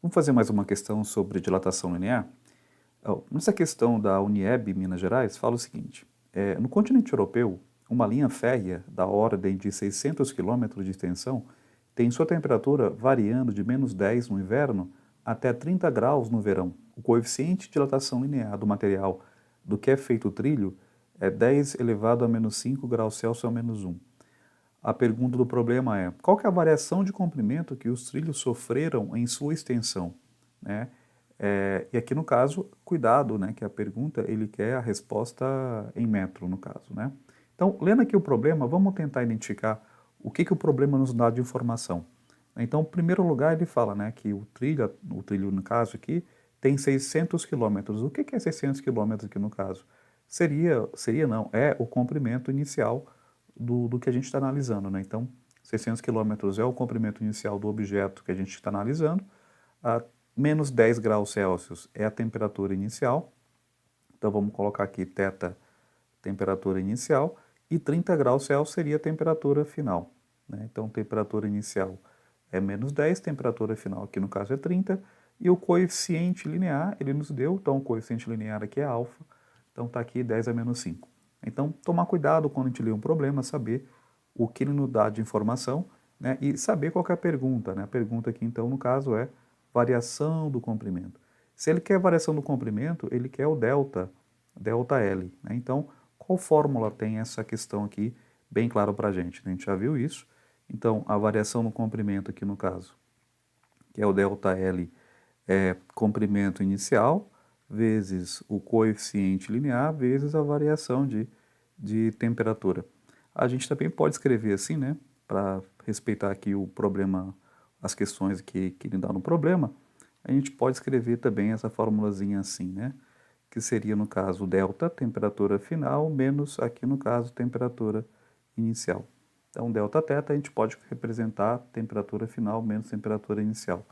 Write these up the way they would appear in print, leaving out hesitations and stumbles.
Vamos fazer mais uma questão sobre dilatação linear? Nessa questão da Unieb, Minas Gerais, fala o seguinte: no continente europeu, uma linha férrea da ordem de 600 quilômetros de extensão tem sua temperatura variando de -10 no inverno até 30 graus no verão. O coeficiente de dilatação linear do material do que é feito o trilho é 10 elevado a -5 graus Celsius a -1. A pergunta do problema é: qual que é a variação de comprimento que os trilhos sofreram em sua extensão? Né? E aqui no caso, cuidado, né, que a pergunta ele quer a resposta em metro, no caso. Né? Então, lendo aqui o problema, vamos tentar identificar o que o problema nos dá de informação. Então, em primeiro lugar, ele fala, né, que o trilho no caso aqui, tem 600 quilômetros. O que é 600 quilômetros aqui no caso? Seria não, é o comprimento inicial do que a gente está analisando. Né? Então, 600 quilômetros é o comprimento inicial do objeto que a gente está analisando, a -10 graus Celsius é a temperatura inicial, então vamos colocar aqui θ, temperatura inicial, e 30 graus Celsius seria a temperatura final. Né? Então, temperatura inicial é -10, temperatura final aqui no caso é 30, e o coeficiente linear ele nos deu, então o coeficiente linear aqui é alfa, então está aqui 10 a -5. Então, tomar cuidado quando a gente lê um problema, saber o que ele nos dá de informação, né, e saber qual é a pergunta. Né? A pergunta aqui, então, no caso, é variação do comprimento. Se ele quer variação do comprimento, ele quer o delta L. Né? Então, qual fórmula tem essa questão aqui bem claro para a gente? A gente já viu isso. Então, a variação no comprimento aqui no caso, que é o delta L, é comprimento inicial, vezes o coeficiente linear, vezes a variação de temperatura. A gente também pode escrever assim, né, para respeitar aqui o problema, as questões que ele dá no problema, a gente pode escrever também essa formulazinha assim, né, que seria no caso delta, temperatura final, menos aqui no caso temperatura inicial. Então, delta θ a gente pode representar temperatura final menos temperatura inicial.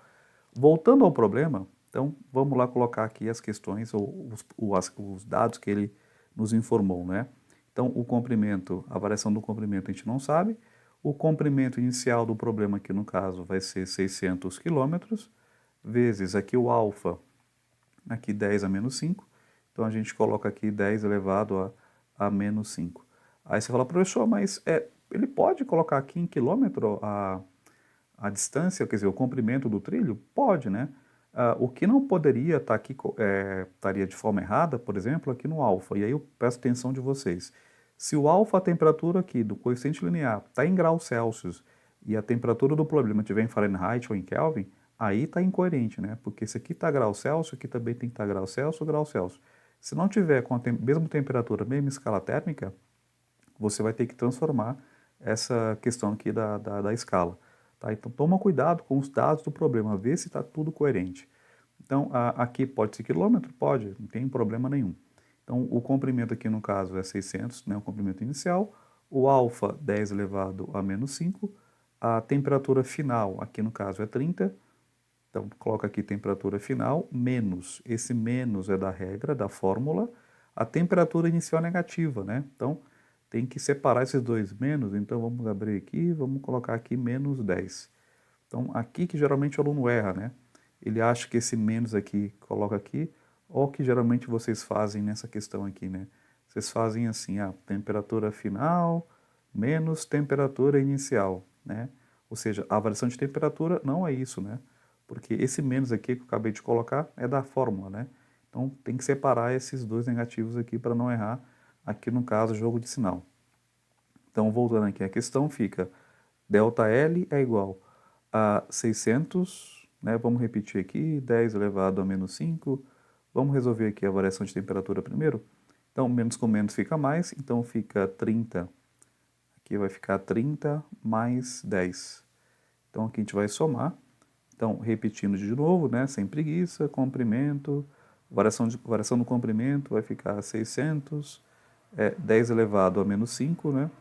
Voltando ao problema, então vamos lá colocar aqui as questões ou os dados que ele nos informou, né? Então, o comprimento, a variação do comprimento a gente não sabe. O comprimento inicial do problema aqui no caso vai ser 600 quilômetros, vezes aqui o alfa, aqui 10 a -5. Então, a gente coloca aqui 10 elevado a -5. Aí você fala, professor, mas ele pode colocar aqui em quilômetro a distância, quer dizer, o comprimento do trilho? Pode, né? O que não poderia estar aqui, estaria de forma errada, por exemplo, aqui no alfa. E aí eu peço atenção de vocês. Se o alfa, a temperatura aqui do coeficiente linear, está em graus Celsius e a temperatura do problema estiver em Fahrenheit ou em Kelvin, aí está incoerente, né? Porque se aqui está graus Celsius, aqui também tem que estar graus Celsius, graus Celsius. Se não tiver com a mesma temperatura, mesma escala térmica, você vai ter que transformar essa questão aqui da escala. Tá? Então, toma cuidado com os dados do problema, vê se está tudo coerente. Então, aqui pode ser quilômetro? Pode, não tem problema nenhum. Então, o comprimento aqui no caso é 600, né, o comprimento inicial, o alfa 10 elevado a -5, a temperatura final aqui no caso é 30, então coloca aqui temperatura final, menos, esse menos é da regra, da fórmula, a temperatura inicial negativa, né? Então, tem que separar esses dois menos, então vamos abrir aqui, vamos colocar aqui -10. Então, aqui que geralmente o aluno erra, né? Ele acha que esse menos aqui, coloca aqui, ou que geralmente vocês fazem nessa questão aqui, né? Vocês fazem assim, a temperatura final menos temperatura inicial, né? Ou seja, a variação de temperatura não é isso, né? Porque esse menos aqui que eu acabei de colocar é da fórmula, né? Então, tem que separar esses dois negativos aqui para não errar, aqui no caso, jogo de sinal. Então, voltando aqui, a questão fica, ΔL é igual a 600, né? Vamos repetir aqui, 10 elevado a -5. Vamos resolver aqui a variação de temperatura primeiro. Então, menos com menos fica mais, então fica 30. Aqui vai ficar 30 mais 10. Então, aqui a gente vai somar. Então, repetindo de novo, né? Sem preguiça, comprimento, variação do comprimento vai ficar 600, 10 elevado a -5, né?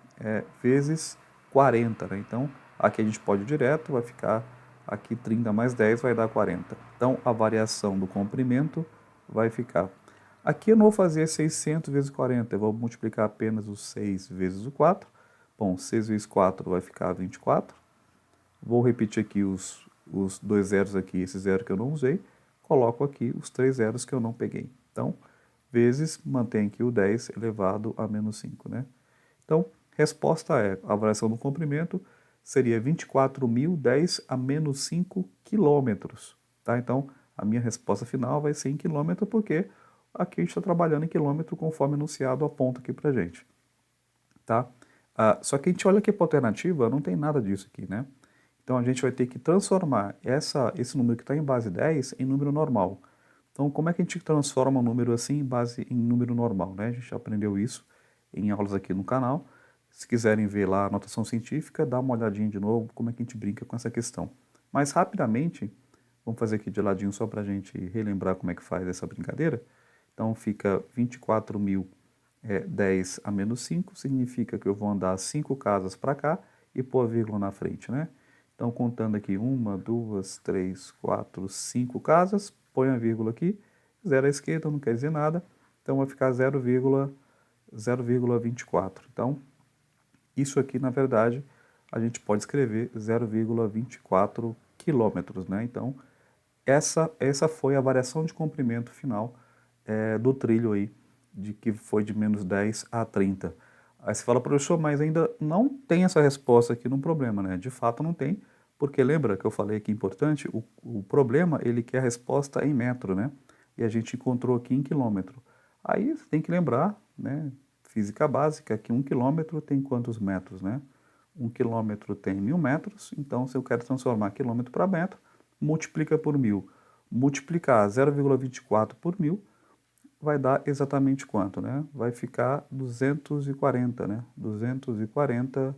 Vezes 40, né? Então, aqui a gente pode ir direto, vai ficar aqui 30 mais 10 vai dar 40. Então, a variação do comprimento vai ficar. Aqui eu não vou fazer 600 vezes 40, eu vou multiplicar apenas o 6 vezes o 4. Bom, 6 vezes 4 vai ficar 24. Vou repetir aqui os 2 zeros aqui, esse zero que eu não usei, coloco aqui os 3 zeros que eu não peguei. Então, vezes, mantém aqui o 10 elevado a menos 5, né? Então, resposta é, a variação do comprimento seria 24.010 a menos 5 quilômetros, tá? Então, a minha resposta final vai ser em quilômetro, porque aqui a gente está trabalhando em quilômetro conforme anunciado, aponta aqui pra gente, tá? Só que a gente olha aqui para a alternativa, não tem nada disso aqui, né? Então a gente vai ter que transformar esse número que está em base 10 em número normal. Então como é que a gente transforma um número assim em número normal, né? A gente já aprendeu isso em aulas aqui no canal. Se quiserem ver lá a notação científica, dá uma olhadinha de novo como é que a gente brinca com essa questão. Mas rapidamente, vamos fazer aqui de ladinho só para a gente relembrar como é que faz essa brincadeira. Então fica 24.010 a menos 5, significa que eu vou andar 5 casas para cá e pôr a vírgula na frente, né? Então, contando aqui 1, 2, 3, 4, 5 casas, põe a vírgula aqui, 0 à esquerda não quer dizer nada, então vai ficar 0,24. Então, isso aqui, na verdade, a gente pode escrever 0,24 quilômetros, né? Então, essa foi a variação de comprimento final do trilho aí, que foi de menos 10 a 30. Aí você fala, professor, mas ainda não tem essa resposta aqui no problema, né? De fato não tem, porque lembra que eu falei que é importante, o problema ele quer a resposta em metro, né? E a gente encontrou aqui em quilômetro. Aí você tem que lembrar, né? Física básica, que 1 quilômetro tem quantos metros, né? 1 quilômetro tem 1.000 metros, então se eu quero transformar quilômetro para metro, multiplica por 1.000. Multiplicar 0,24 por 1.000 vai dar exatamente quanto, né? Vai ficar 240, né? 240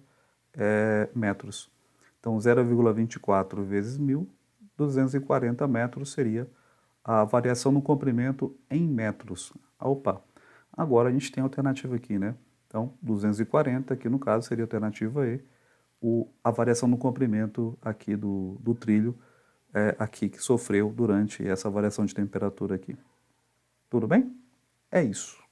metros. Então, 0,24 vezes 1.000, 240 metros seria a variação no comprimento em metros. Opa! Agora a gente tem a alternativa aqui, né? Então, 240, aqui no caso, seria a alternativa E, a variação no comprimento aqui do trilho, aqui que sofreu durante essa variação de temperatura aqui. Tudo bem? É isso.